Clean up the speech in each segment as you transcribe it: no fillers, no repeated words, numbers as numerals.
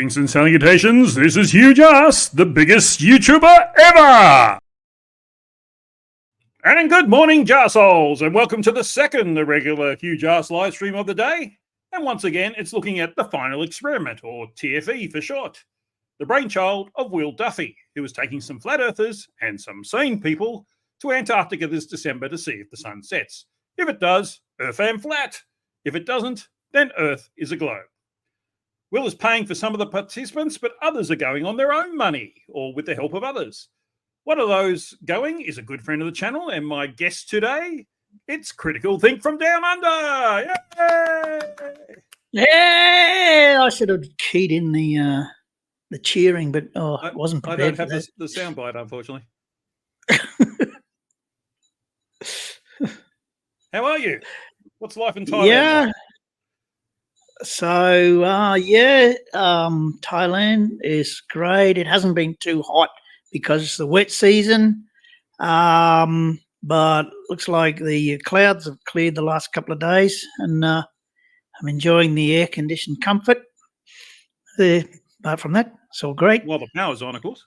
Greetings and salutations, this is Huge Ass, the biggest YouTuber ever! And good morning, Jarsouls, and welcome to the second irregular Huge Ass live stream of the day. And once again, it's looking at the final experiment, or TFE for short. The brainchild of Will Duffy, who is taking some flat earthers and some sane people to Antarctica this December to see if the sun sets. If it does, Earth am flat. If it doesn't, then Earth is a globe. Will is paying for some of the participants, but others are going on their own money or with the help of others. One of those going is a good friend of the channel, and my guest today, it's Critical Think from Down Under. Yay! Yeah, I should have keyed in the cheering, but I wasn't prepared. I don't have the soundbite, unfortunately. How are you? What's life in Thailand? Yeah. Like? So, Thailand is great. It hasn't been too hot because it's the wet season, but looks like the clouds have cleared the last couple of days, and I'm enjoying the air-conditioned comfort. Apart from that, it's all great. Well, the power's on, of course.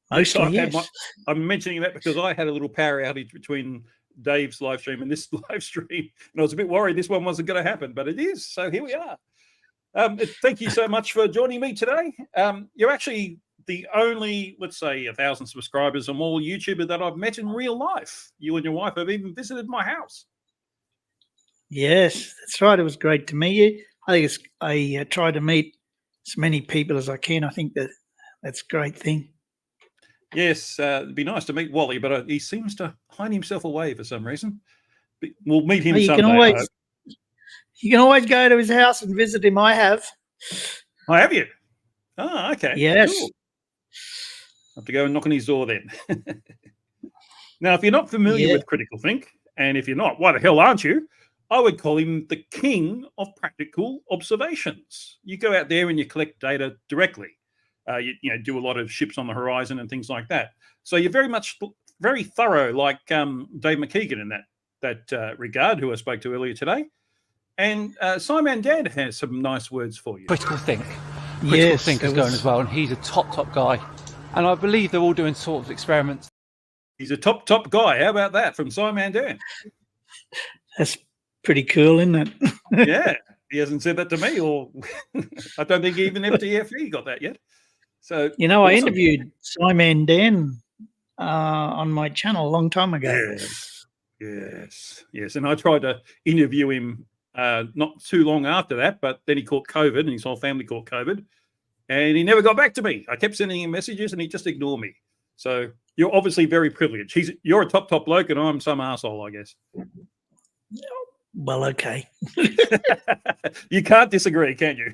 Mostly, yes. I'm mentioning that because I had a little power outage between Dave's live stream and this live stream, and I was a bit worried this one wasn't going to happen, but it is. So here we are. Thank you so much for joining me today. You're actually the only, let's say, 1,000 subscribers or more YouTuber that I've met in real life. You and your wife have even visited my house. Yes, that's right. It was great to meet you. I try to meet as many people as I can. I think that's a great thing. Yes, it'd be nice to meet Wally, but he seems to hide himself away for some reason. We'll meet him someday. You can always go to his house and visit him. I have. Oh, have you? Oh, okay. Yes. Cool. I'll have to go and knock on his door then. Now, if you're not familiar with Critical Think, and if you're not, why the hell aren't you? I would call him the king of practical observations. You go out there and you collect data directly. You do a lot of ships on the horizon and things like that. So you're very thorough, like Dave McKeegan in that regard, who I spoke to earlier today. And Simon Dad has some nice words for you. Critical Think is going as well, and he's a top guy. And I believe they're all doing sort of experiments. He's a top guy. How about that from Simon Dan? That's pretty cool, isn't it? Yeah, he hasn't said that to me, or I don't think even FTFE got that yet. So awesome. I interviewed Simon Dan on my channel a long time ago. Yes. And I tried to interview him not too long after that, but then he caught COVID, and his whole family caught COVID, and he never got back to me. I kept sending him messages, and he just ignored me. So you're obviously very privileged. You're a top bloke, and I'm some asshole, I guess. Well, okay. You can't disagree, can you?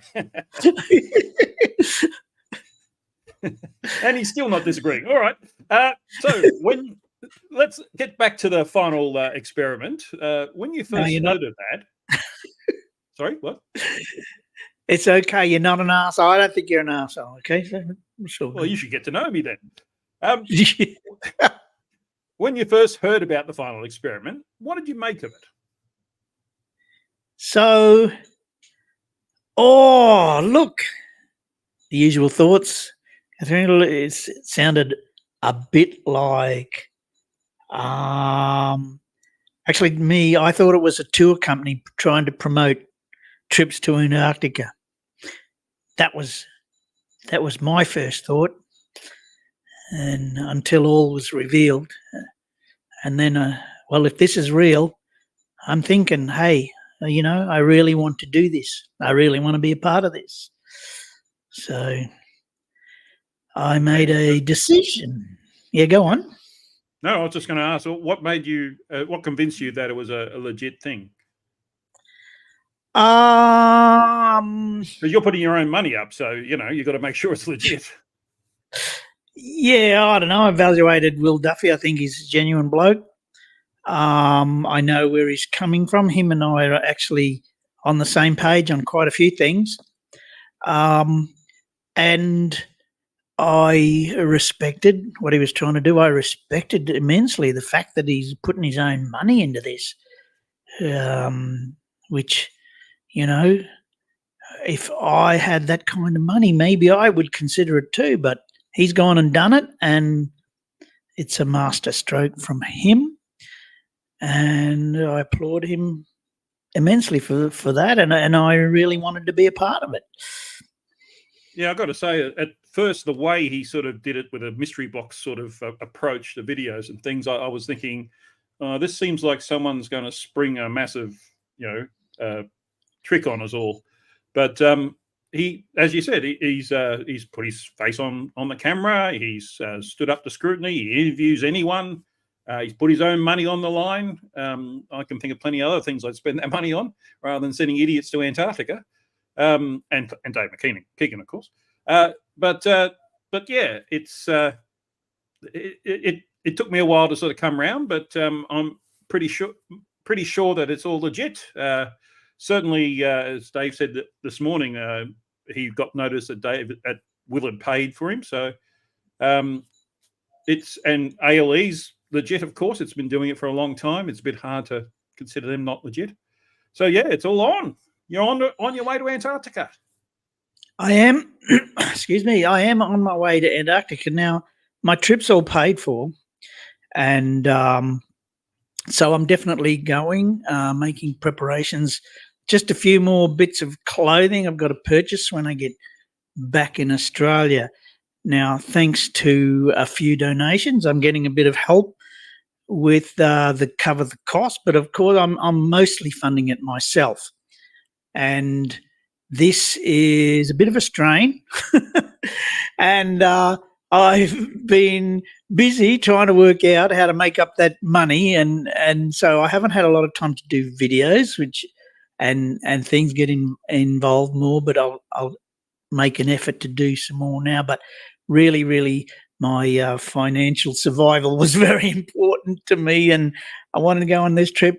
And he's still not disagreeing. All right. So let's get back to the final experiment. When you first heard of that, sorry, what? It's okay. You're not an arsehole. I don't think you're an arsehole. Okay. So, well, you should get to know me then. When you first heard about the final experiment, what did you make of it? So, look, the usual thoughts. It sounded a bit like, actually, I thought it was a tour company trying to promote trips to Antarctica. That was my first thought, and until all was revealed, and then, if this is real, I'm thinking, hey, I really want to do this. I really want to be a part of this. So I made a decision. Yeah, go on. No, I was just going to ask, what made you, what convinced you that it was a legit thing? Because you're putting your own money up, so, you've got to make sure it's legit. Yeah, I don't know. I evaluated Will Duffy. I think he's a genuine bloke. I know where he's coming from. Him and I are actually on the same page on quite a few things. And I respected what he was trying to do. I respected immensely the fact that he's putting his own money into this, which, if I had that kind of money, maybe I would consider it too. But he's gone and done it, and it's a master stroke from him, and I applaud him immensely for that, and I really wanted to be a part of it. Yeah, I've got to say, at first, the way he sort of did it with a mystery box sort of approach to videos and things, I was thinking, this seems like someone's going to spring a massive, trick on us all. But he, as you said, he's put his face on the camera. He's stood up to scrutiny. He interviews anyone. He's put his own money on the line. I can think of plenty of other things I'd spend that money on rather than sending idiots to Antarctica. And Dave Keegan, of course. But yeah, it's it took me a while to sort of come around, but I'm pretty sure that it's all legit. Certainly, as Dave said this morning, he got notice that Willard paid for him. So it's, and ALE's legit, of course. It's been doing it for a long time. It's a bit hard to consider them not legit. So yeah, it's all on. You're on your way to Antarctica. I am. Excuse me. I am on my way to Antarctica now. My trip's all paid for, and so I'm definitely going. Making preparations. Just a few more bits of clothing I've got to purchase when I get back in Australia. Now, thanks to a few donations, I'm getting a bit of help with the cover the cost. But of course, I'm mostly funding it myself. And this is a bit of a strain. And I've been busy trying to work out how to make up that money. And so I haven't had a lot of time to do videos, and things get involved more, but I'll make an effort to do some more now. But really, my financial survival was very important to me, and I wanted to go on this trip.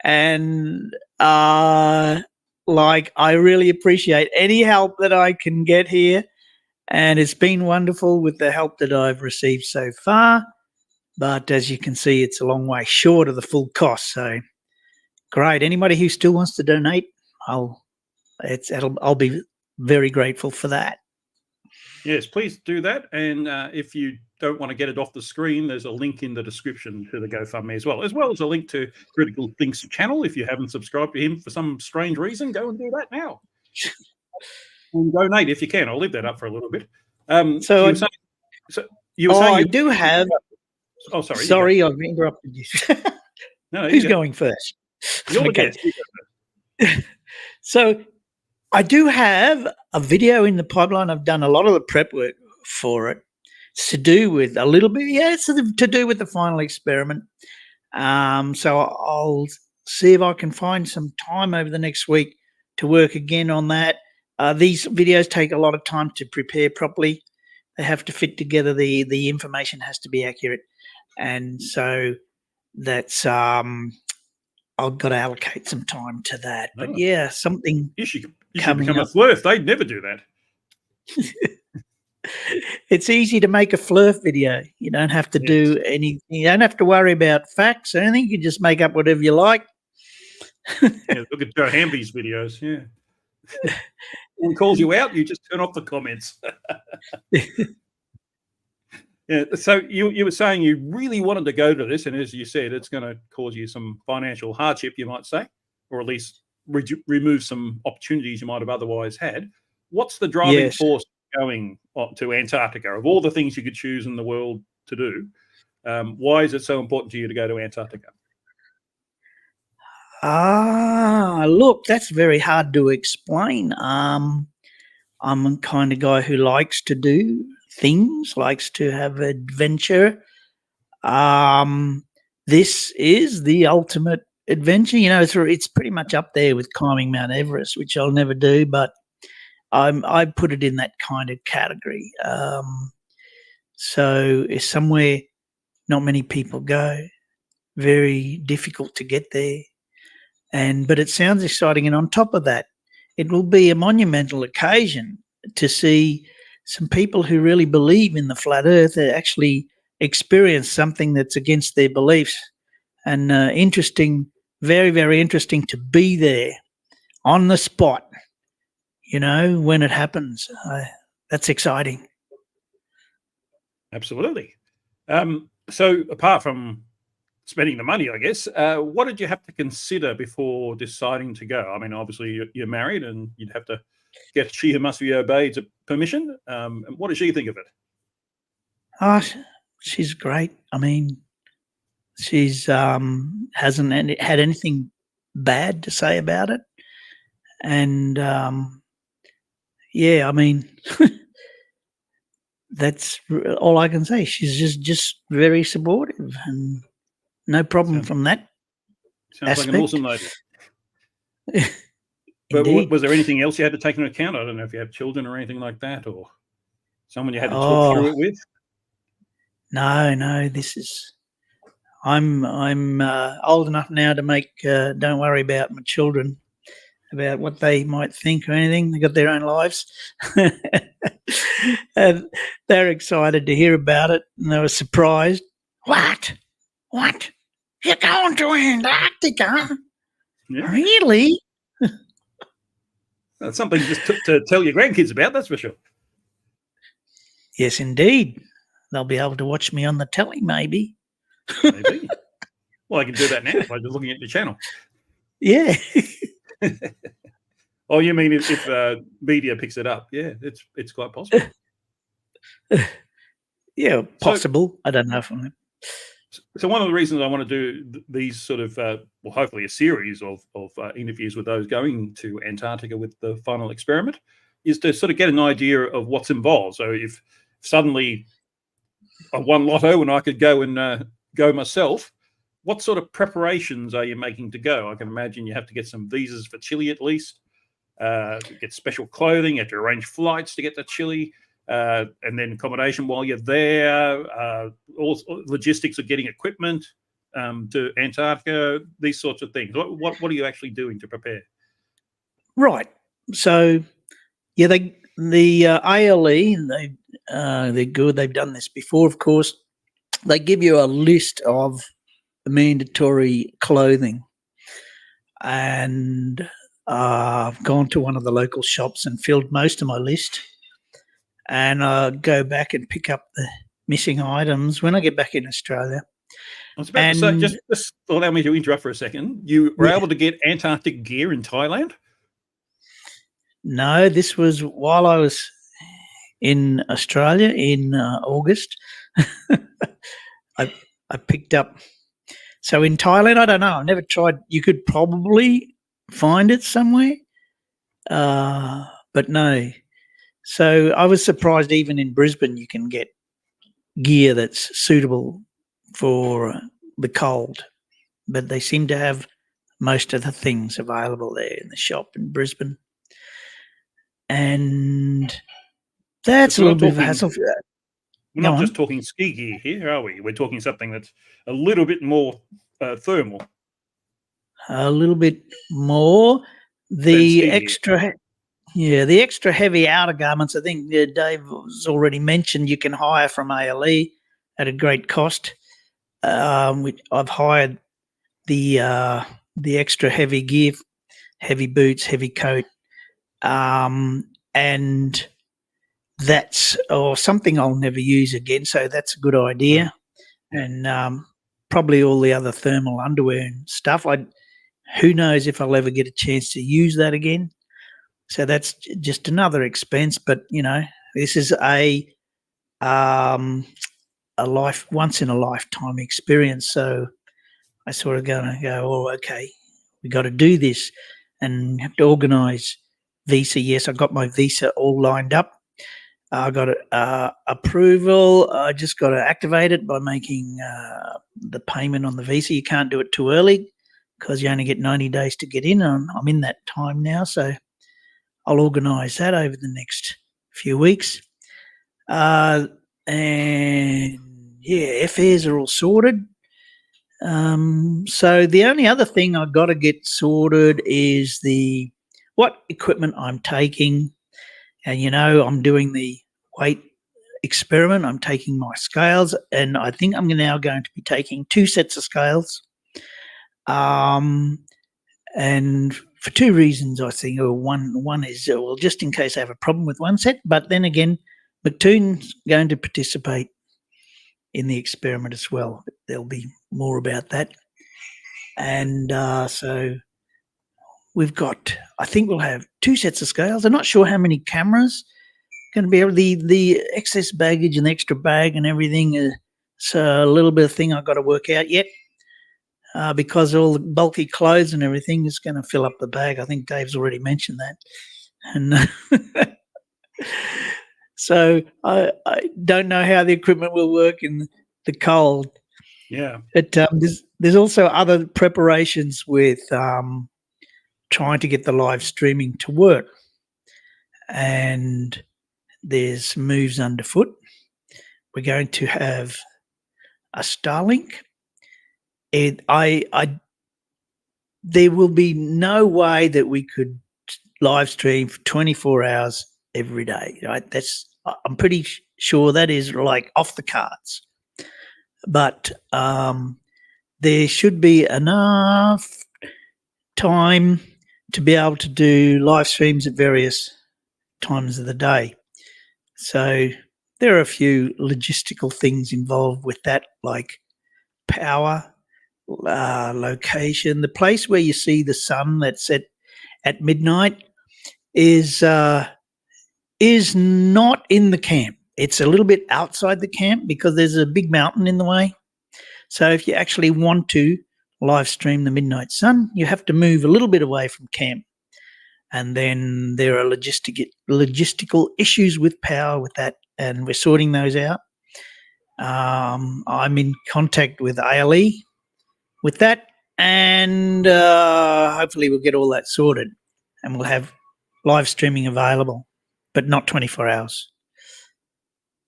And I really appreciate any help that I can get here, and it's been wonderful with the help that I've received so far. But as you can see, it's a long way short of the full cost. So great. Anybody who still wants to donate, I'll be very grateful for that. Yes, please do that. And if you don't want to get it off the screen, there's a link in the description to the GoFundMe as well as a link to Critical Think's channel. If you haven't subscribed to him for some strange reason, go and do that now. And donate if you can. I'll leave that up for a little bit. I do have. Oh, sorry. Sorry, I've interrupted you. No, who's going first? You're the guest. So I do have a video in the pipeline. I've done a lot of the prep work for it. It's to do with a little bit, it's to do with the final experiment. So I'll see if I can find some time over the next week to work again on that. These videos take a lot of time to prepare properly. They have to fit together. The information has to be accurate. And so that's I've got to allocate some time to that. But yeah, something you should become a flurf. They'd never do that. It's easy to make a flurf video. You don't have to do anything. You don't have to worry about facts or anything. You can just make up whatever you like. Yeah, look at Joe Hamby's videos. Yeah. When he calls you out, you just turn off the comments. Yeah. So you were saying you really wanted to go to this, and as you said, it's going to cause you some financial hardship, you might say, or at least remove some opportunities you might have otherwise had. What's the driving force going to Antarctica? Of all the things you could choose in the world to do, why is it so important to you to go to Antarctica? Look, that's very hard to explain. I'm a kind of guy who likes to do things, likes to have adventure. This is the ultimate adventure. You know, it's pretty much up there with climbing Mount Everest, which I'll never do, but I put it in that kind of category. So it's somewhere not many people go. Very difficult to get there. But it sounds exciting. And on top of that, it will be a monumental occasion to see some people who really believe in the flat earth actually experience something that's against their beliefs. And interesting, very, very interesting to be there on the spot, when it happens. That's exciting. Absolutely. So apart from spending the money, I guess, what did you have to consider before deciding to go? I mean, obviously you're married and you'd have to get she who must be obeyed to permission. And what does she think of it? Oh, she's great. I mean, she's hasn't had anything bad to say about it. And yeah, I mean, that's all I can say. She's just very supportive and no problem from that. Sounds aspect. like an awesome lady. But was there anything else you had to take into account? I don't know if you have children or anything like that, or someone you had to talk through it with. No. I'm old enough now to make. Don't worry about my children, about what they might think or anything. They got their own lives, and they're excited to hear about it, and they were surprised. What? You're going to Antarctica? Yeah. Really? That's something just to tell your grandkids about, that's for sure. Yes, indeed. They'll be able to watch me on the telly, maybe. Maybe. Well, I can do that now by just looking at your channel. Yeah. Oh, you mean if media picks it up? Yeah, it's quite possible. Yeah, possible. I don't know if I'm... So one of the reasons I want to do these sort of, hopefully a series of interviews with those going to Antarctica with the final experiment is to sort of get an idea of what's involved. So if suddenly I won lotto and I could go and go myself, what sort of preparations are you making to go? I can imagine you have to get some visas for Chile at least, get special clothing, you have to arrange flights to get to Chile. And then accommodation while you're there, all logistics of getting equipment to Antarctica, these sorts of things. What are you actually doing to prepare? Right. So, yeah, the ALE, they're good. They've done this before, of course. They give you a list of the mandatory clothing, and I've gone to one of the local shops and filled most of my list. And I'll go back and pick up the missing items when I get back in Australia. I was about to say, just allow me to interrupt for a second. You were able to get Antarctic gear in Thailand? No, this was while I was in Australia in August. I picked up. So in Thailand, I don't know. I've never tried. You could probably find it somewhere, but no. So I was surprised even in Brisbane you can get gear that's suitable for the cold, but they seem to have most of the things available there in the shop in Brisbane. And that's a little bit of a hassle. We're not just talking ski gear here, are we? We're talking something that's a little bit more thermal. A little bit more. The extra... Yeah, the extra heavy outer garments, I think Dave has already mentioned, you can hire from ALE at a great cost. I've hired the extra heavy gear, heavy boots, heavy coat, and that's something I'll never use again, so that's a good idea. And probably all the other thermal underwear and stuff. Who knows if I'll ever get a chance to use that again. So that's just another expense, but this is a once in a lifetime experience. So I sort of go, oh, okay, we got to do this, and have to organise visa. Yes, I got my visa all lined up. I got approval. I just got to activate it by making the payment on the visa. You can't do it too early because you only get 90 days to get in. I'm in that time now, so I'll organise that over the next few weeks. And yeah, airfares are all sorted. So the only other thing I've got to get sorted is what equipment I'm taking. And, I'm doing the weight experiment. I'm taking my scales, and I think I'm now going to be taking 2 sets of scales. And for two reasons, I think. Or one is, well, just in case I have a problem with one set, but then again, McToon's going to participate in the experiment as well. There'll be more about that. And so we've got, I think we'll have two sets of scales. I'm not sure how many cameras going to be able, the excess baggage and the extra bag and everything. It's a little bit of thing I've got to work out yet. Because all the bulky clothes and everything is going to fill up the bag. I think Dave's already mentioned that. And so I don't know how the equipment will work in the cold. Yeah. But there's also other preparations with trying to get the live streaming to work. And there's moves underfoot. We're going to have a Starlink. There will be no way that we could live stream for 24 hours every day, right? I'm pretty sure that is like off the cards. But there should be enough time to be able to do live streams at various times of the day. So there are a few logistical things involved with that, like power, location. The place where you see the sun that's at midnight is not in the camp. It's a little bit outside the camp because there's a big mountain in the way. So if you actually want to live stream the midnight sun, you have to move a little bit away from camp. And then there are logistical issues with power with that, and we're sorting those out. I'm in contact with ALE with that, and hopefully we'll get all that sorted and we'll have live streaming available, but not 24 hours.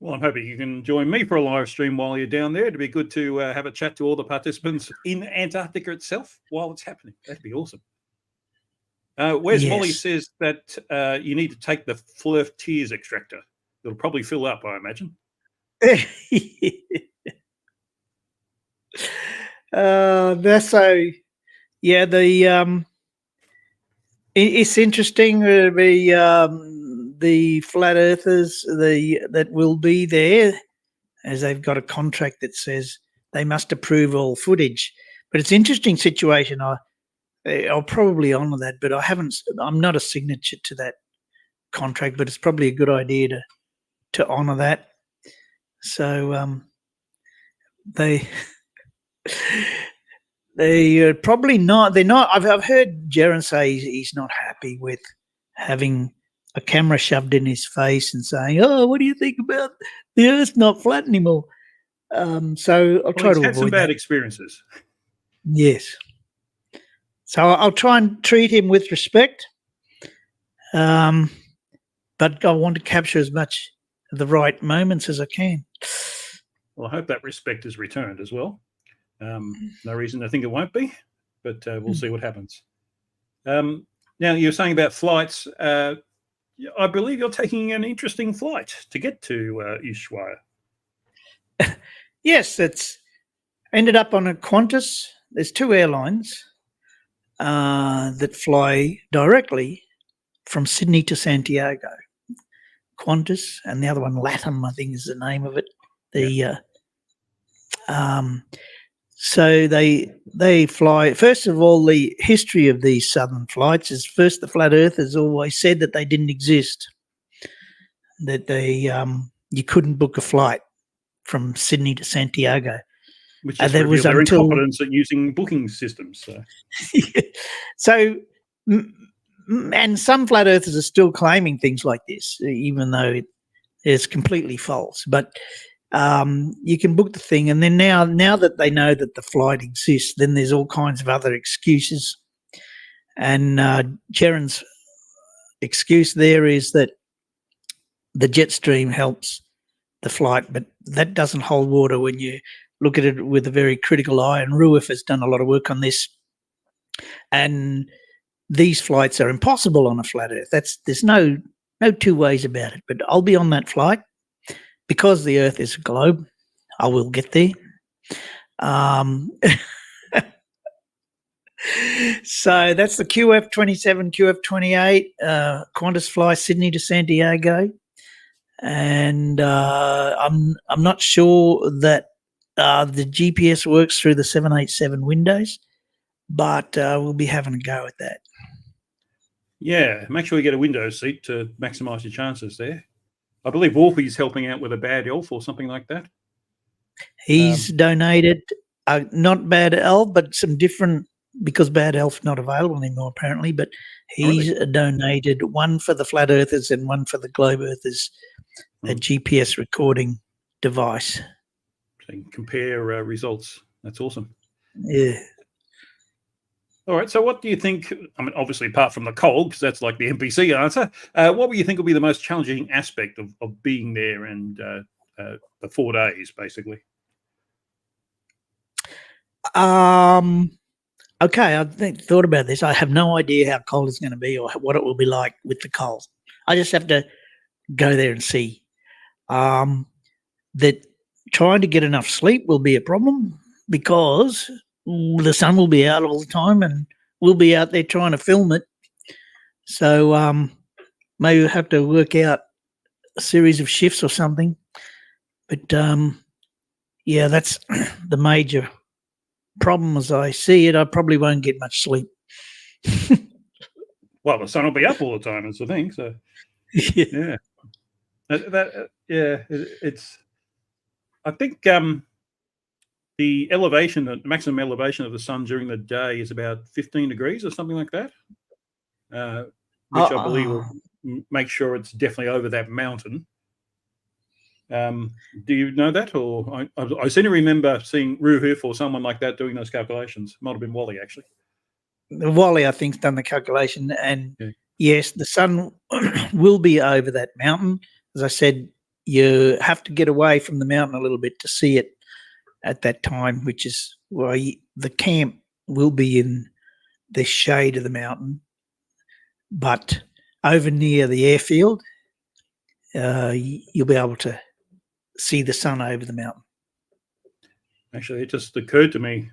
Well, I'm hoping you can join me for a live stream while you're down there. It'd be good to have a chat to all the participants in Antarctica itself while it's happening. That'd be awesome. Where's Yes. Molly says that you need to take the Flurf Tears extractor. It'll probably fill up, I imagine. That's so. Yeah, it's interesting. The flat earthers, that will be there, as they've got a contract that says they must approve all footage. But it's an interesting situation. I'll probably honour that, but I'm not a signature to that contract. But it's probably a good idea to honour that. So they probably not. They're not. I've heard Jaron say he's not happy with having a camera shoved in his face and saying, "Oh, what do you think about the Earth's not flat anymore?" So I'll try to had some avoid bad that. experiences. Yes. So I'll try and treat him with respect, but I want to capture as much of the right moments as I can. Well, I hope that respect is returned as well. No reason to think it won't be, but we'll see what happens. Now, you're saying about flights. I believe you're taking an interesting flight to get to Ushuaia. Yes, it's ended up on a Qantas. There's two airlines that fly directly from Sydney to Santiago. Qantas, and the other one, LATAM, I think is the name of it. So they fly. First of all, the history of these southern flights is first the flat earthers always said that they didn't exist, that you couldn't book a flight from Sydney to Santiago. Which is there was their until incompetence at using booking systems. So, and some flat earthers are still claiming things like this, even though it's completely false. But you can book the thing, and then now that they know that the flight exists, then there's all kinds of other excuses. And Jaron's excuse there is that the jet stream helps the flight, but that doesn't hold water when you look at it with a very critical eye. And Ruif has done a lot of work on this. And these flights are impossible on a flat Earth. There's no two ways about it. But I'll be on that flight because the Earth is a globe. I will get there. So that's the QF27, QF28, Qantas fly Sydney to Santiago, and I'm not sure that the GPS works through the 787 windows, but we'll be having a go at that. Yeah, make sure you get a window seat to maximise your chances there. I believe Wolfie's helping out with a bad elf or something like that. He's donated, not Bad Elf, but some different, because Bad Elf's not available anymore apparently, but he's donated one for the Flat Earthers and one for the Globe Earthers, a GPS recording device. So you can compare results. That's awesome. Yeah. All right, so what do you think, I mean, obviously apart from the cold, because that's like the NPC answer, what would you think will be the most challenging aspect of being there and the 4 days, basically? Okay, thought about this. I have no idea how cold it's going to be or what it will be like with the cold. I just have to go there and see. That trying to get enough sleep will be a problem because the sun will be out all the time and we'll be out there trying to film it. So maybe we'll have to work out a series of shifts or something. But yeah, that's the major problem as I see it. I probably won't get much sleep. Well, the sun will be up all the time, is the thing. So yeah, it's. I think the elevation, the maximum elevation of the sun during the day is about 15 degrees or something like that, which I believe will make sure it's definitely over that mountain. Do you know that? Or I seem to remember seeing Ruhoof or someone like that doing those calculations. Might have been Wally, actually. Wally, I think, has done the calculation. And yes, the sun will be over that mountain. As I said, you have to get away from the mountain a little bit to see it at that time, which is why the camp will be in the shade of the mountain. But over near the airfield, you'll be able to see the sun over the mountain. Actually, it just occurred to me.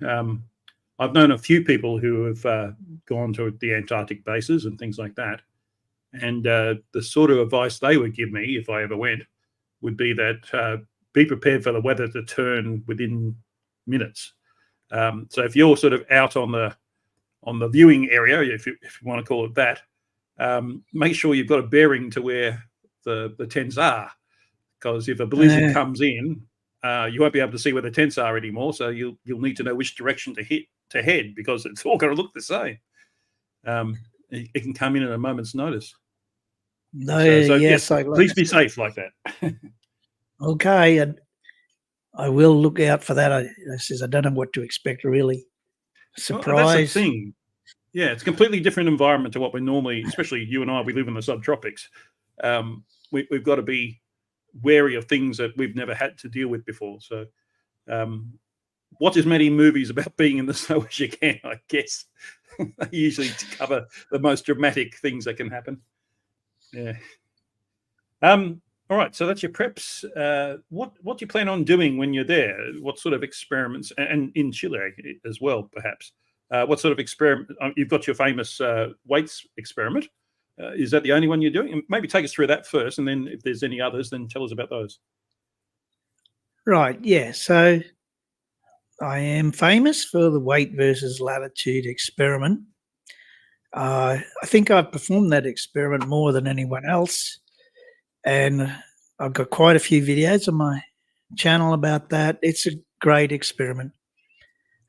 I've known a few people who have gone to the Antarctic bases and things like that. And the sort of advice they would give me if I ever went would be that be prepared for the weather to turn within minutes. So if you're sort of out on the viewing area, if you want to call it that, make sure you've got a bearing to where the tents are. Because if a blizzard comes in, you won't be able to see where the tents are anymore. So you'll need to know which direction to head because it's all going to look the same. It can come in at a moment's notice. Yes, please be safe like that. Okay, and I will look out for that. I don't know what to expect really. Surprise. Well, that's the thing. Yeah, it's a completely different environment to what we normally, especially you and I, we live in the subtropics. We've got to be wary of things that we've never had to deal with before. So watch as many movies about being in the snow as you can, I guess. Usually to cover the most dramatic things that can happen. Yeah. All right, so that's your preps. What do you plan on doing when you're there? What sort of experiments, and in Chile as well, perhaps? What sort of experiment? You've got your famous weights experiment. Is that the only one you're doing? Maybe take us through that first, and then if there's any others, then tell us about those. Right, yeah. So I am famous for the weight versus latitude experiment. I think I've performed that experiment more than anyone else. And I've got quite a few videos on my channel about that. It's a great experiment.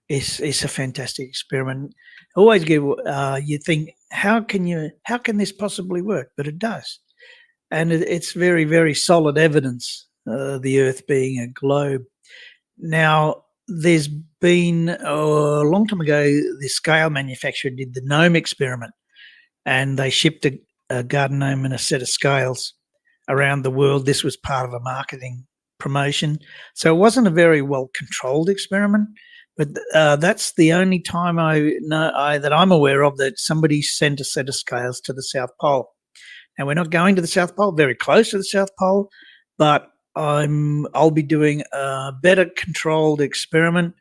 It's a fantastic experiment. Always you think, how can this possibly work? But it does. And it's very, very solid evidence, the Earth being a globe. Now, there's been a long time ago, the scale manufacturer did the gnome experiment, and they shipped a garden gnome and a set of scales around the world. This was part of a marketing promotion. So it wasn't a very well controlled experiment, but that's the only time that I'm aware of that somebody sent a set of scales to the South Pole. Now, we're not going to the South Pole, very close to the South Pole, but I'll be doing a better controlled experiment.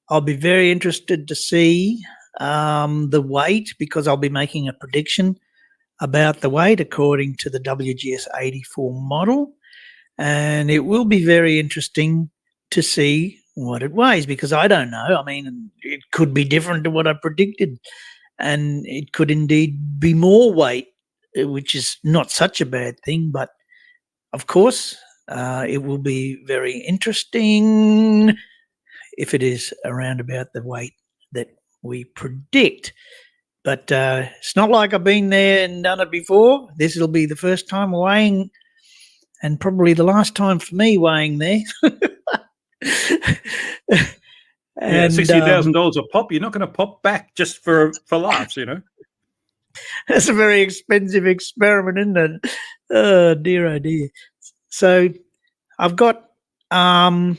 I'll be very interested to see the weight, because I'll be making a prediction about the weight according to the WGS 84 model. And it will be very interesting to see what it weighs, because I don't know. I mean, it could be different to what I predicted, and it could indeed be more weight, which is not such a bad thing. But of course, it will be very interesting if it is around about the weight that we predict. But it's not like I've been there and done it before. This will be the first time weighing, and probably the last time for me weighing there. Yeah, $60,000 a pop. You're not going to pop back just for laughs, you know. That's a very expensive experiment, isn't it? Oh dear. So I've got I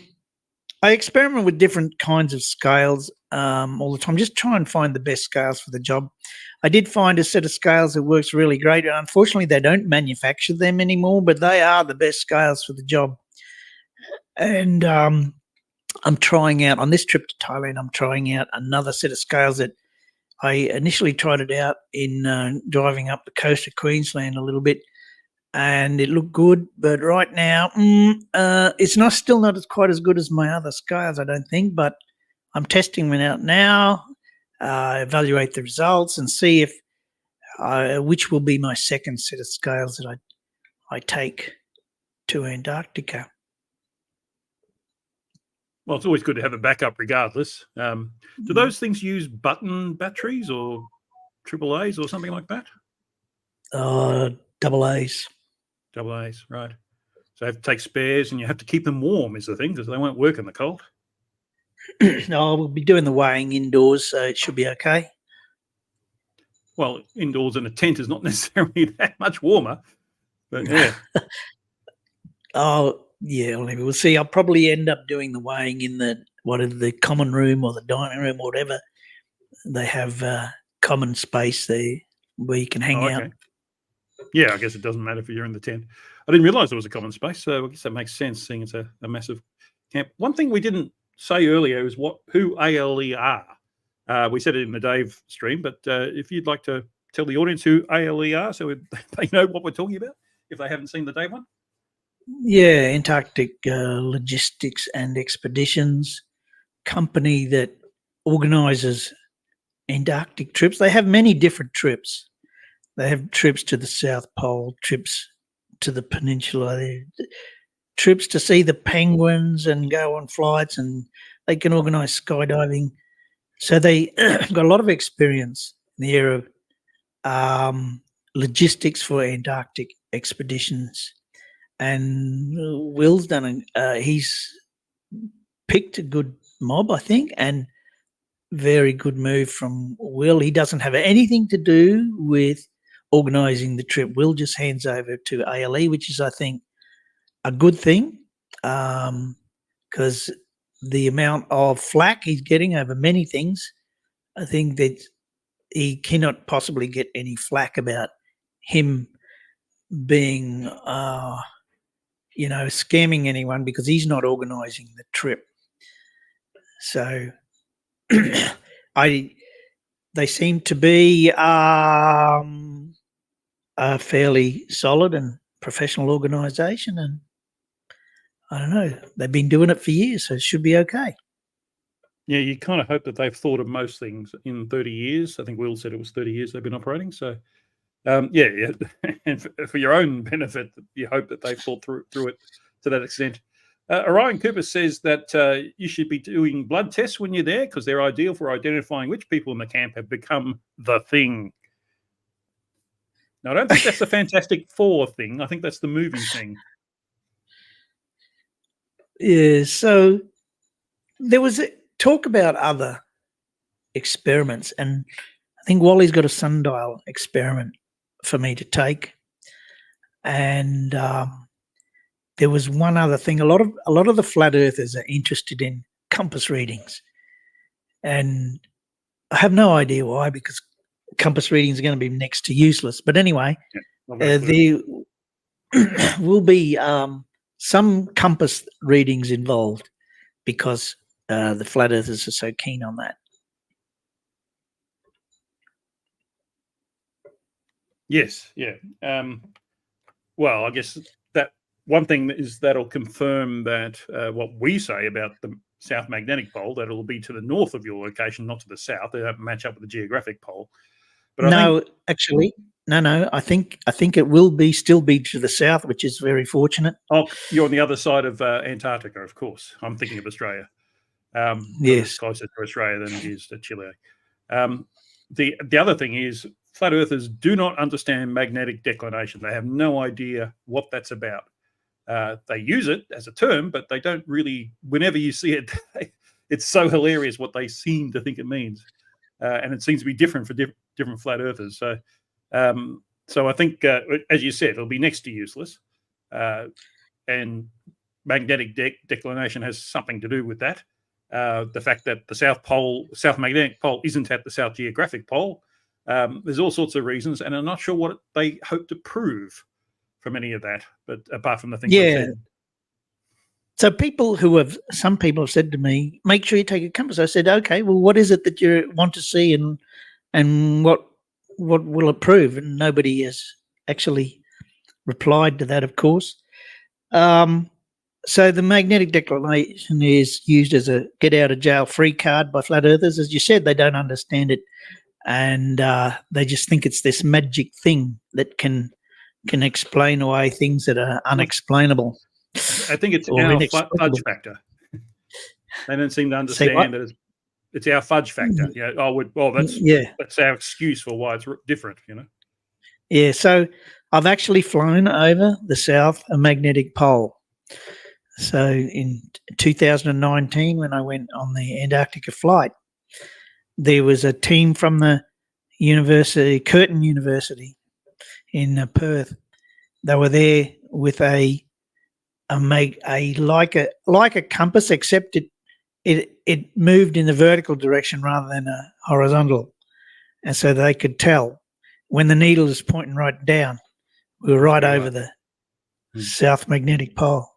experiment with different kinds of scales all the time. Just try and find the best scales for the job. I did find a set of scales that works really great. And unfortunately, they don't manufacture them anymore, but they are the best scales for the job. And I'm trying out, on this trip to Thailand, I'm trying out another set of scales that I initially tried it out in driving up the coast of Queensland a little bit, and it looked good. But right now, it's still not quite as good as my other scales, I don't think. But I'm testing them out now, evaluate the results, and see if which will be my second set of scales that I take to Antarctica. Well, it's always good to have a backup regardless. Do those things use button batteries or AAAs or something like that? Double A's. Double A's, right. So you have to take spares, and you have to keep them warm is the thing, because they won't work in the cold. No, we'll be doing the weighing indoors, so it should be okay. Well, indoors in a tent is not necessarily that much warmer, but yeah. Oh, yeah, we'll see. I'll probably end up doing the weighing in the common room or the dining room or whatever. They have common space there where you can hang out. Yeah, I guess it doesn't matter if you're in the tent. I didn't realise there was a common space, so I guess that makes sense, seeing it's a massive camp. One thing we didn't say earlier is who ALE are. We said it in the Dave stream, but if you'd like to tell the audience who ALE are, so they know what we're talking about, if they haven't seen the Dave one. Yeah, Antarctic Logistics and Expeditions, company that organises Antarctic trips. They have many different trips. They have trips to the South Pole, trips to the peninsula, trips to see the penguins and go on flights, and they can organise skydiving. So they got a lot of experience in the area of logistics for Antarctic expeditions. And Will's he's picked a good mob, I think, and very good move from Will. He doesn't have anything to do with organising the trip. Will just hands over to ALE, which is, I think, a good thing, because the amount of flack he's getting over many things, I think that he cannot possibly get any flack about him being scamming anyone, because he's not organising the trip. So they seem to be a fairly solid and professional organisation, and I don't know, they've been doing it for years, so it should be okay. Yeah, you kind of hope that they've thought of most things in 30 years. I think Will said it was 30 years they've been operating. So, yeah. And for your own benefit, you hope that they've thought through it to that extent. Orion Cooper says that you should be doing blood tests when you're there, because they're ideal for identifying which people in the camp have become the thing. Now, I don't think that's the Fantastic Four thing. I think that's the movie thing. Yeah, so there was talk about other experiments, and I think Wally's got a sundial experiment for me to take, and there was one other thing. A lot of the flat earthers are interested in compass readings, and I have no idea why, because compass readings are going to be next to useless. But anyway, there will be some compass readings involved, because the flat earthers are so keen on that. Yes, yeah. Well, I guess that one thing is that'll confirm that what we say about the South Magnetic Pole, that it'll be to the north of your location, not to the south. They don't match up with the geographic pole. But I No, think, actually, no. I think it will still be to the south, which is very fortunate. oh, you're on the other side of Antarctica, of course. I'm thinking of Australia. Because it's Yes. closer to Australia than it is to Chile. The other thing is flat earthers do not understand magnetic declination. They have no idea what that's about. They use it as a term, but they don't really. Whenever you see it, it's so hilarious what they seem to think it means, and it seems to be different for different flat earthers. So I think, as you said, it'll be next to useless, and magnetic declination has something to do with that. The fact that the South Magnetic Pole isn't at the South Geographic Pole. There's all sorts of reasons, and I'm not sure what they hope to prove from any of that, but apart from the things I've said. So some people have said to me, make sure you take a compass. I said, okay, well, what is it that you want to see and what will it prove? And nobody has actually replied to that, of course. So the magnetic declination is used as a get out of jail free card by flat earthers. As you said, they don't understand it, and they just think it's this magic thing that can explain away things that are unexplainable. I think it's our fudge factor. They don't seem to understand that it's our fudge factor. That's our excuse for why it's different. Yeah. So I've actually flown over the South Magnetic Pole. So in 2019, when I went on the Antarctica flight, there was a team from the Curtin University in Perth. They were there with a compass, except it moved in the vertical direction rather than a horizontal, and so they could tell when the needle is pointing right down. We were right over the South Magnetic Pole.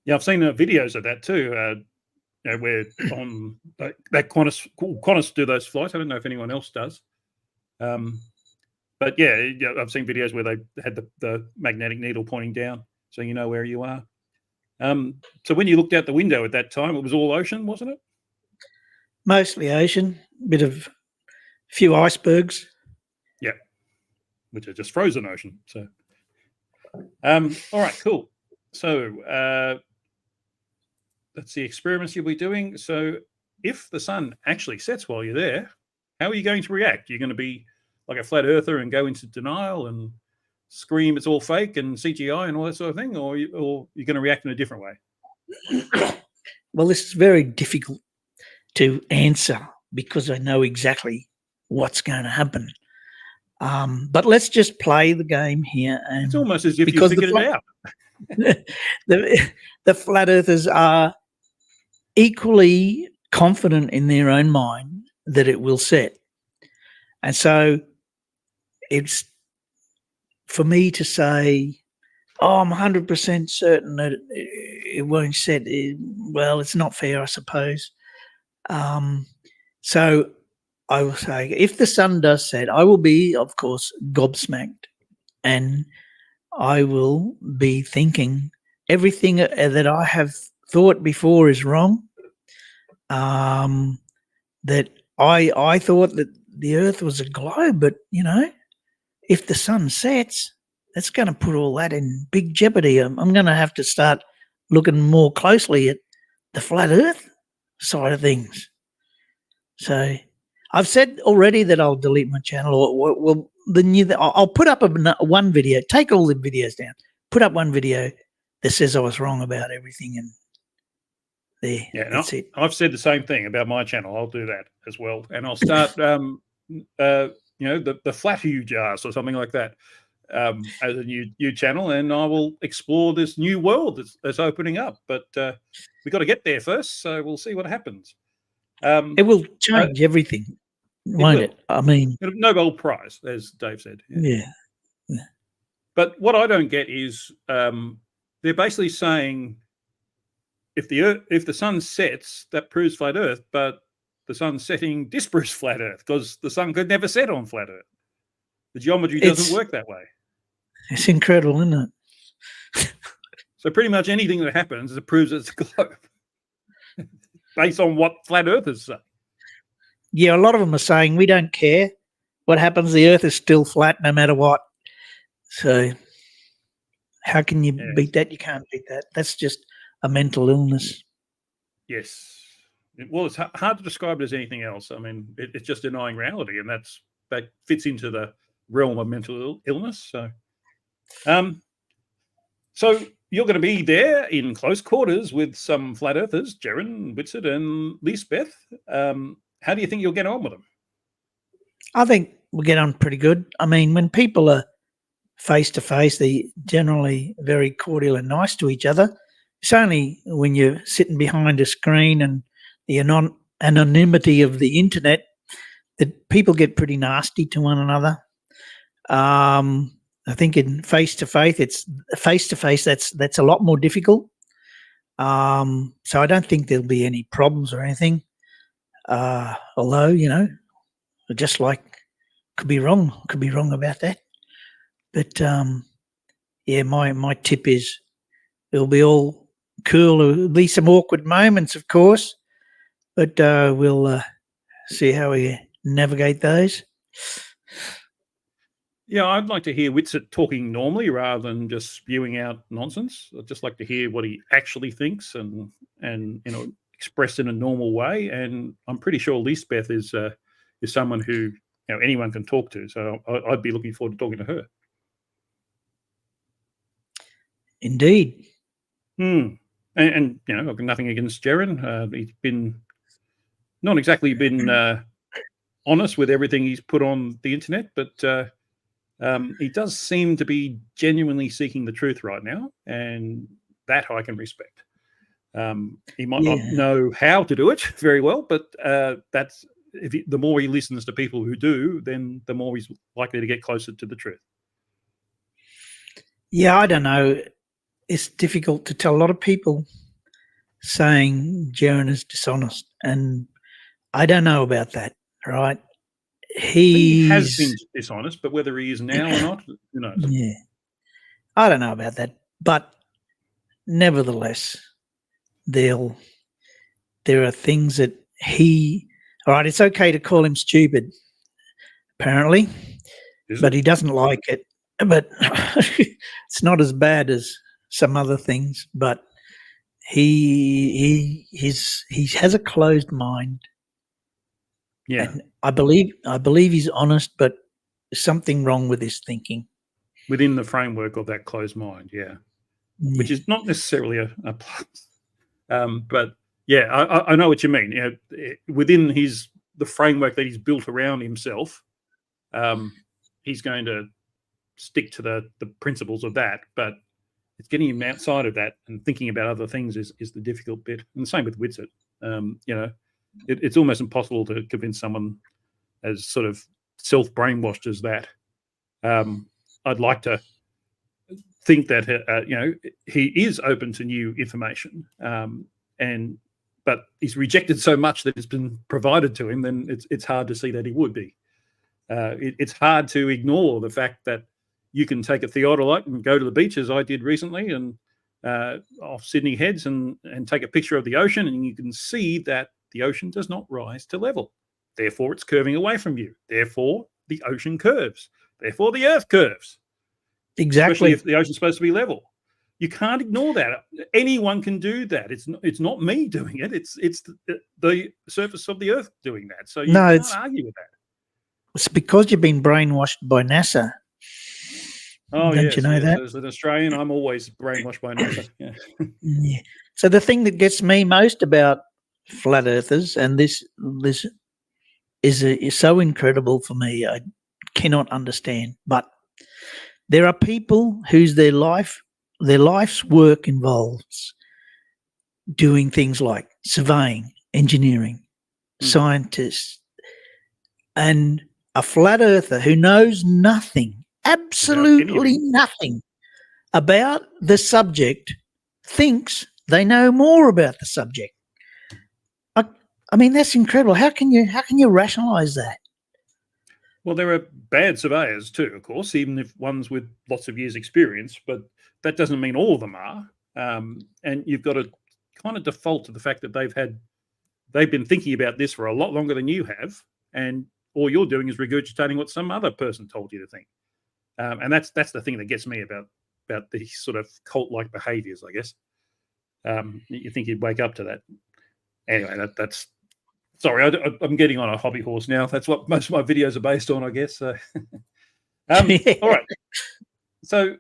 Yeah, I've seen videos of that too. Where on that Qantas do those flights. I don't know if anyone else does. But yeah, I've seen videos where they had the magnetic needle pointing down, so you know where you are. So when you looked out the window at that time, it was all ocean, wasn't it? Mostly ocean, few icebergs. Yeah, which are just frozen ocean. So, all right, cool. So that's the experiments you'll be doing. So if the sun actually sets while you're there, how are you going to react? You're going to be like a flat earther and go into denial and scream it's all fake and CGI and all that sort of thing, or you're going to react in a different way? Well, this is very difficult to answer because I know exactly what's going to happen. But let's just play the game here. And it's almost as if you figured it out. The flat earthers are equally confident in their own mind that it will set. And so it's for me to say, I'm 100% certain that it won't set. Well, it's not fair, I suppose. So I will say, if the sun does set, I will be, of course, gobsmacked. And I will be thinking everything that I have thought before is wrong. That I thought that the Earth was a globe, but if the sun sets, that's going to put all that in big jeopardy. I'm going to have to start looking more closely at the flat Earth side of things. So I've said already that I'll delete my channel, or I'll put up one video. Take all the videos down. Put up one video that says I was wrong about everything, and there. Yeah, that's it. I've said the same thing about my channel. I'll do that as well, and I'll start, the flat huge ass or something like that, as a new channel, and I will explore this new world that's opening up. But we've got to get there first, so we'll see what happens. It will change everything, won't it? I mean, Nobel Prize, as Dave said. Yeah. But what I don't get is they're basically saying if the sun sets, that proves flat Earth, but the sun setting disproves flat Earth because the sun could never set on flat Earth. The geometry doesn't work that way. It's incredible, isn't it? So pretty much anything that happens, it proves it's a globe, based on what flat earthers say. Yeah, a lot of them are saying we don't care what happens. The Earth is still flat no matter what. So how can you beat that? You can't beat that. That's just a mental illness. Yes. Well, it's hard to describe it as anything else. I mean, it's just denying reality, and that fits into the realm of mental illness. So you're going to be there in close quarters with some flat earthers, Jaren, Whitsett, and Lisbeth. How do you think you'll get on with them? I think we'll get on pretty good. I mean, when people are face to face, they're generally very cordial and nice to each other. It's only when you're sitting behind a screen and the anonymity of the internet that people get pretty nasty to one another. I think in face to face, that's a lot more difficult. So I don't think there'll be any problems or anything. Although, just like could be wrong about that. But my tip is it'll be all cool. There'll be some awkward moments, of course, but we'll see how we navigate those. Yeah, I'd like to hear Whitsett talking normally rather than just spewing out nonsense. I'd just like to hear what he actually thinks and expressed in a normal way. And I'm pretty sure Lisbeth is someone who anyone can talk to. So I'd be looking forward to talking to her. Indeed. And I've got nothing against Jaren. He's been not exactly been honest with everything he's put on the internet, but he does seem to be genuinely seeking the truth right now, and that I can respect. He might not know how to do it very well, but that's the more he listens to people who do, then the more he's likely to get closer to the truth. Yeah, I don't know. It's difficult to tell. A lot of people saying Jaren is dishonest, and I don't know about that, right? He has been dishonest, but whether he is now or not, who knows? Yeah. I don't know about that. But nevertheless, there are things that all right, it's okay to call him stupid, apparently, but he doesn't like it. But it's not as bad as some other things, but he has a closed mind. Yeah. And I believe he's honest, but there's something wrong with his thinking. Within the framework of that closed mind, yeah. Which is not necessarily a plus. But yeah, I know what you mean. Within the framework that he's built around himself, he's going to stick to the principles of that. But it's getting him outside of that and thinking about other things is the difficult bit. And the same with Whitsett. It's almost impossible to convince someone as sort of self-brainwashed as that. I'd like to think that he is open to new information, but he's rejected so much that it's been provided to him. Then it's hard to see that he would be. It's hard to ignore the fact that you can take a theodolite and go to the beach, as I did recently, and off Sydney Heads, and take a picture of the ocean, and you can see that the ocean does not rise to level. Therefore, it's curving away from you. Therefore, the ocean curves. Therefore, the Earth curves. Exactly. Especially if the ocean's supposed to be level. You can't ignore that. Anyone can do that. It's not me doing it. It's the surface of the Earth doing that. So you can't argue with that. It's because you've been brainwashed by NASA. Oh, Don't you know that? As an Australian, I'm always brainwashed by NASA. Yeah. Yeah. So the thing that gets me most about flat earthers, and this is so incredible for me, I cannot understand. But there are people whose their life's work involves doing things like surveying, engineering, scientists, and a flat earther who knows nothing, absolutely nothing about the subject, thinks they know more about the subject. I mean, that's incredible. How can you rationalize that? Well, there are bad surveyors too, of course, even if ones with lots of years' experience, but that doesn't mean all of them are. And you've got to kind of default to the fact that they've been thinking about this for a lot longer than you have, and all you're doing is regurgitating what some other person told you to think. And that's the thing that gets me about these sort of cult-like behaviours, I guess. You think you'd wake up to that. Anyway, that's sorry, I'm getting on a hobby horse now. That's what most of my videos are based on, I guess. All right. So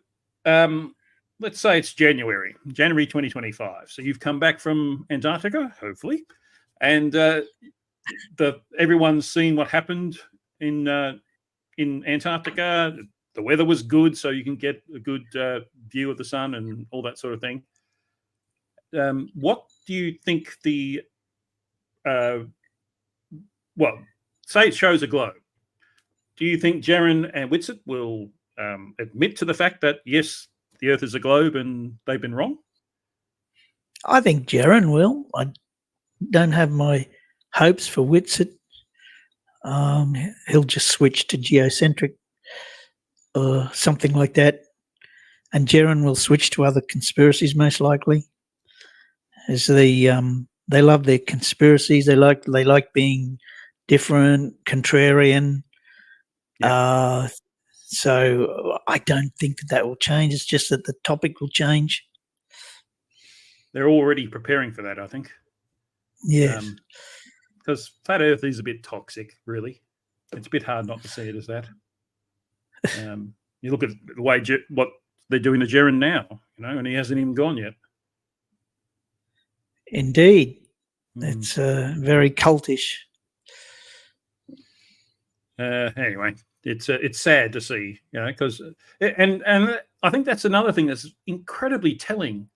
let's say it's January 2025. So you've come back from Antarctica, hopefully, and everyone's seen what happened in Antarctica. The weather was good, so you can get a good view of the sun and all that sort of thing. What do you think well, say it shows a globe. Do you think Jaron and Whitsett will admit to the fact that, yes, the Earth is a globe and they've been wrong? I think Jaron will. I don't have my hopes for Whitsett. He'll just switch to geocentric or something like that. And Jaron will switch to other conspiracies, most likely. As they love their conspiracies. They like being different, contrarian. Yeah. So I don't think that will change. It's just that the topic will change. They're already preparing for that, I think. Yes. Because flat Earth is a bit toxic, really. It's a bit hard not to see it as that. You look at the way what they're doing to Jaron now, and he hasn't even gone yet. Indeed. It's very cultish. Anyway, it's sad to see, because and I think that's another thing that's incredibly telling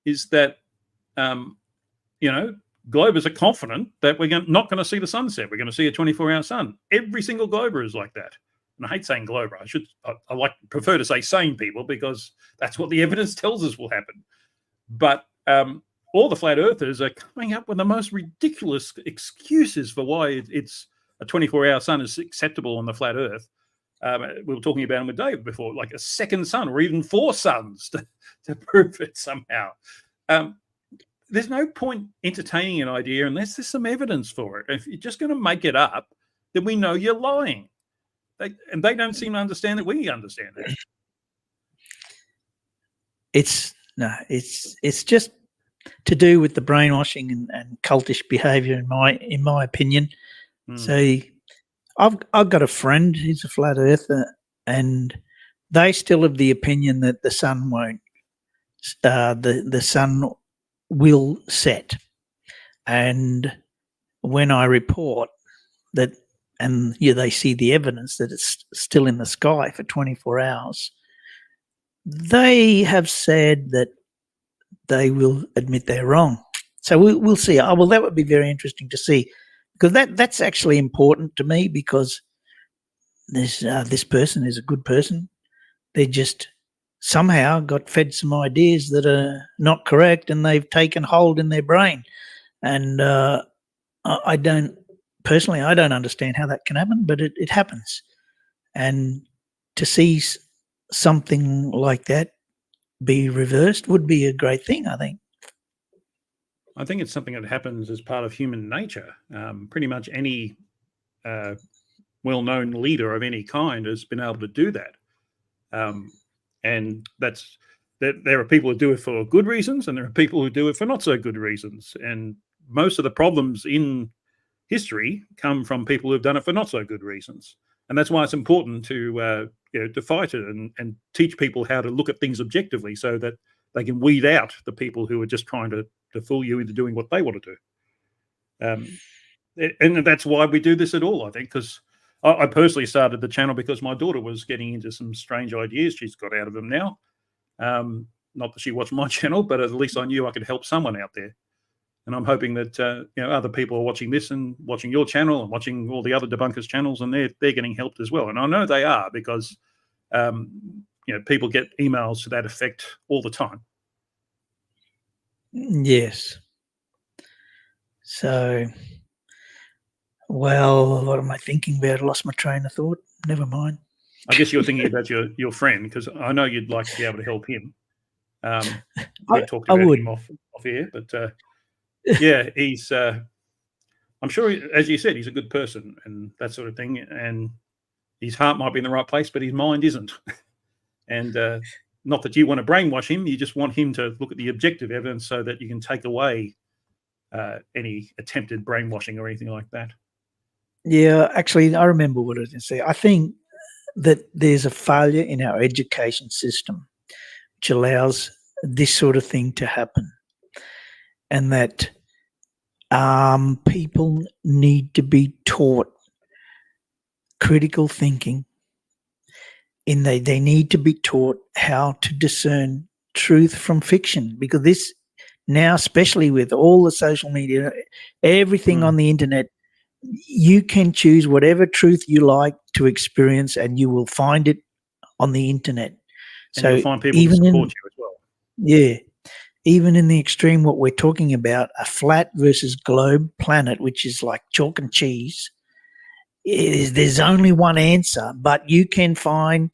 is that Globers are confident that we're not going to see the sunset. We're going to see a 24-hour sun. Every single Glober is like that. And I hate saying Glober. I prefer to say sane people because that's what the evidence tells us will happen. But all the flat earthers are coming up with the most ridiculous excuses for why it's a 24-hour sun is acceptable on the flat Earth. We were talking about them with Dave before, like a second sun or even 4 suns to prove it somehow. There's no point entertaining an idea unless there's some evidence for it. If you're just going to make it up, then we know you're lying. They don't seem to understand that we understand that. It's just to do with the brainwashing and cultish behaviour, in my opinion. So I've got a friend who's a flat earther, and they still have the opinion that the sun won't. The sun will set, and when I report that, and they see the evidence that it's still in the sky for 24 hours, they have said that they will admit they're wrong. So we'll see. Well, that would be very interesting to see, because that's actually important to me, because this person is a good person. They just somehow got fed some ideas that are not correct, and they've taken hold in their brain. And I don't understand how that can happen, but it happens. And to see something like that be reversed would be a great thing, I think. I think it's something that happens as part of human nature. Pretty much any well-known leader of any kind has been able to do that. And there are people who do it for good reasons, and there are people who do it for not so good reasons. And most of the problems in history come from people who've done it for not so good reasons. And that's why it's important to fight it and teach people how to look at things objectively, so that they can weed out the people who are just trying to fool you into doing what they want to do. And that's why we do this at all, I think, because I personally started the channel because my daughter was getting into some strange ideas. She's got out of them now. Not that she watched my channel, but at least I knew I could help someone out there. And I'm hoping that other people are watching this and watching your channel and watching all the other debunkers' channels, and they're getting helped as well. And I know they are, because people get emails to that effect all the time. Yes. So, well, what am I thinking about? I lost my train of thought. never mind. I guess you're thinking about your friend, because I know you'd like to be able to help him. We talked I about would. him off air, but yeah, he's. I'm sure, as you said, he's a good person and that sort of thing. And his heart might be in the right place, but his mind isn't. And not that you want to brainwash him, you just want him to look at the objective evidence so that you can take away any attempted brainwashing or anything like that. Yeah, actually, I remember what I was going to say. I think that there's a failure in our education system which allows this sort of thing to happen, and that people need to be taught critical thinking. They need to be taught how to discern truth from fiction, because this now, especially with all the social media, everything on the internet, you can choose whatever truth you like to experience, and you will find it on the internet. And so you'll find people to support you as well. Yeah. Even in the extreme, what we're talking about, a flat versus globe planet, which is like chalk and cheese, there's only one answer, but you can find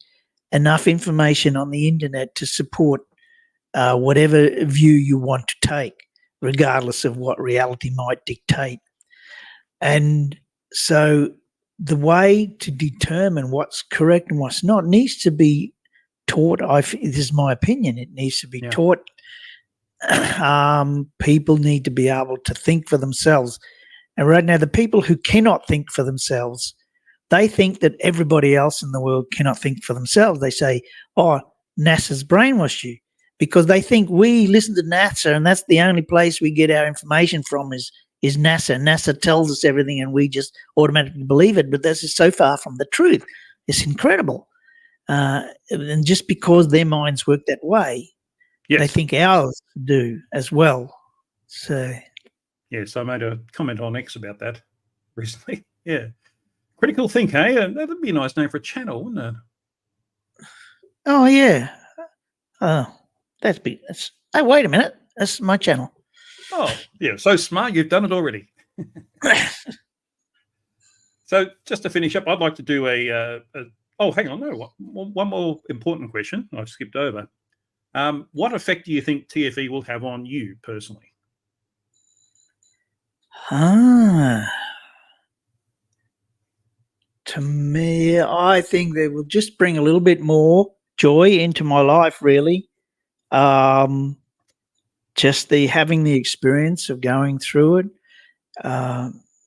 enough information on the internet to support whatever view you want to take, regardless of what reality might dictate. And so the way to determine what's correct and what's not needs to be taught. This is my opinion. It needs to be taught. People need to be able to think for themselves. And right now, the people who cannot think for themselves, they think that everybody else in the world cannot think for themselves. They say, oh, NASA's brainwashed you, because they think we listen to NASA and that's the only place we get our information from is NASA. NASA tells us everything and we just automatically believe it. But this is so far from the truth. It's incredible. And just because their minds work that way, they think ours do as well. So, yes, I made a comment on X about that recently. Yeah. Critical Think, hey? That'd be a nice name for a channel, wouldn't it? Oh, yeah. Oh, oh, wait a minute. That's my channel. Oh, yeah. So smart. You've done it already. So just to finish up, I'd like to do oh, hang on. No, one more important question I've skipped over. What effect do you think TFE will have on you personally? To me, I think they will just bring a little bit more joy into my life, really. Just having the experience of going through it,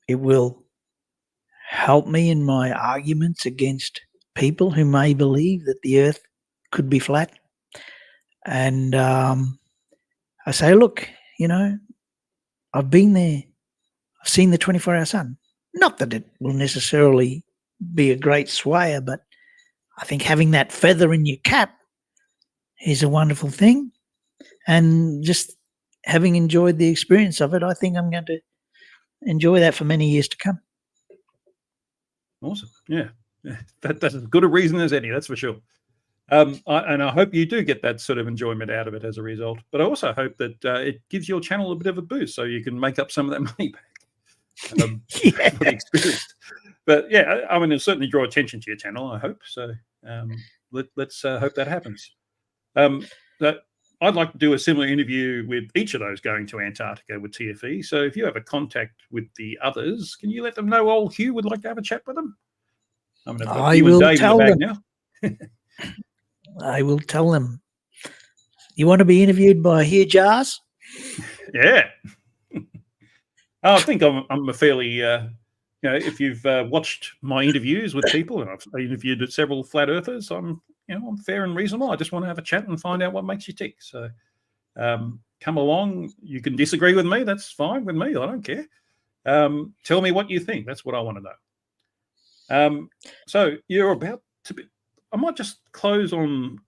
it will help me in my arguments against people who may believe that the earth could be flat. And I say, look, I've been there. I've seen the 24-hour sun. Not that it will necessarily be a great swayer, but I think having that feather in your cap is a wonderful thing. And just having enjoyed the experience of it, I think I'm going to enjoy that for many years to come. Awesome. Yeah. That's as good a reason as any, that's for sure. And I hope you do get that sort of enjoyment out of it as a result. But I also hope that it gives your channel a bit of a boost so you can make up some of that money back for the experience. But yeah, I mean, it'll certainly draw attention to your channel, I hope. So let's hope that happens. I'd like to do a similar interview with each of those going to Antarctica with TFE. So if you have a contact with the others, can you let them know old Hugh would like to have a chat with them? I mean, I've got you and Dave in the bag now. I will tell them. You want to be interviewed by Hugh Jars? Yeah. I think I'm a fairly, if you've watched my interviews with people, and I've interviewed several flat earthers, I'm fair and reasonable. I just want to have a chat and find out what makes you tick. So come along. You can disagree with me. That's fine with me. I don't care. Tell me what you think. That's what I want to know. So you're about to be, I might just close on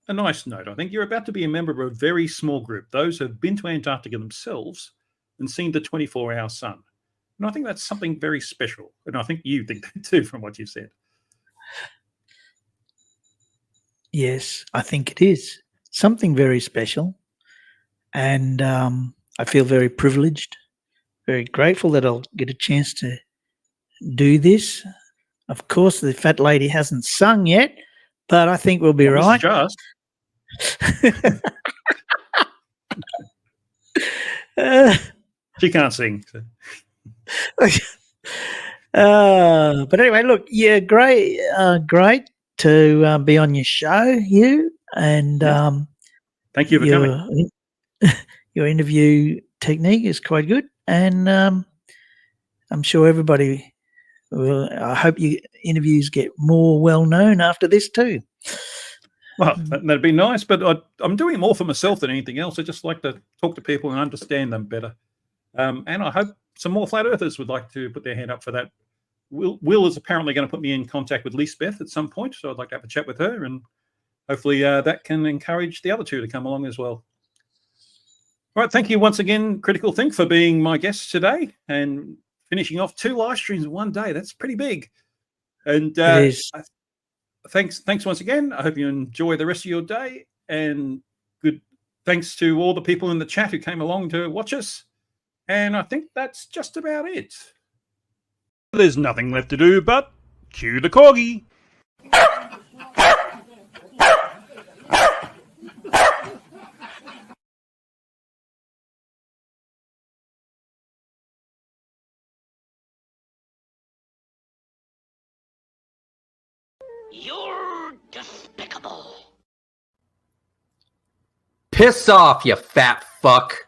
a nice note. I think you're about to be a member of a very small group, those who have been to Antarctica themselves and seen the 24-hour sun. And I think that's something very special. And I think you think that too from what you've said. Yes, I think it is something very special. And I feel very privileged, very grateful that I'll get a chance to do this. Of course, the fat lady hasn't sung yet, but I think we'll be right. Just. She can't sing. So. But anyway, look, yeah, great to be on your show, Hugh, and thank you for coming. Your interview technique is quite good, and I'm sure everybody will. I hope your interviews get more well known after this too. Well, that'd be nice, but I'm doing more for myself than anything else. I just like to talk to people and understand them better. And I hope some more flat earthers would like to put their hand up for that. Will is apparently going to put me in contact with Lisbeth at some point, so I'd like to have a chat with her, and hopefully that can encourage the other two to come along as well. All right, thank you once again, Critical Think, for being my guest today and finishing off 2 live streams in one day. That's pretty big. And thanks once again. I hope you enjoy the rest of your day, and good thanks to all the people in the chat who came along to watch us. And I think that's just about it. There's nothing left to do but cue the corgi. You're despicable. Piss off, you fat fuck.